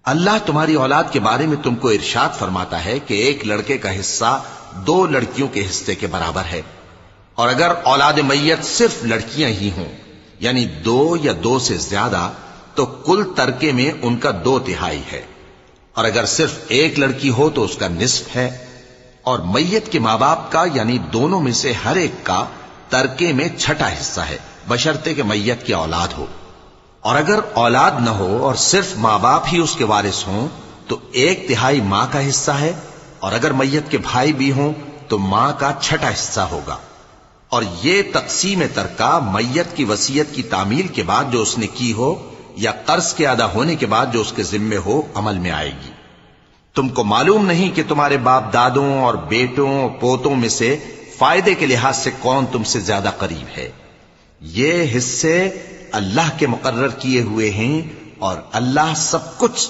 اللہ تمہاری اولاد کے بارے میں تم کو ارشاد فرماتا ہے کہ ایک لڑکے کا حصہ 2 لڑکیوں کے حصے کے برابر ہے، اور اگر اولاد میت صرف لڑکیاں ہی ہوں یعنی 2 یا 2 سے زیادہ تو کل ترکے میں ان کا 2/3 ہے، اور اگر صرف ایک لڑکی ہو تو اس کا نصف ہے، اور میت کے ماں باپ کا یعنی دونوں میں سے ہر ایک کا ترکے میں 6واں حصہ ہے، بشرطے کہ میت کی اولاد ہو، اور اگر اولاد نہ ہو اور صرف ماں باپ ہی اس کے وارث ہوں تو 1/3 ماں کا حصہ ہے، اور اگر میت کے بھائی بھی ہوں تو ماں کا 6واں حصہ ہوگا۔ اور یہ تقسیم ترکہ میت کی وصیت کی تعمیل کے بعد جو اس نے کی ہو یا قرض کے ادا ہونے کے بعد جو اس کے ذمے ہو عمل میں آئے گی۔ تم کو معلوم نہیں کہ تمہارے باپ دادوں اور بیٹوں اور پوتوں میں سے فائدے کے لحاظ سے کون تم سے زیادہ قریب ہے۔ یہ حصے اللہ کے مقرر کیے ہوئے ہیں اور اللہ سب کچھ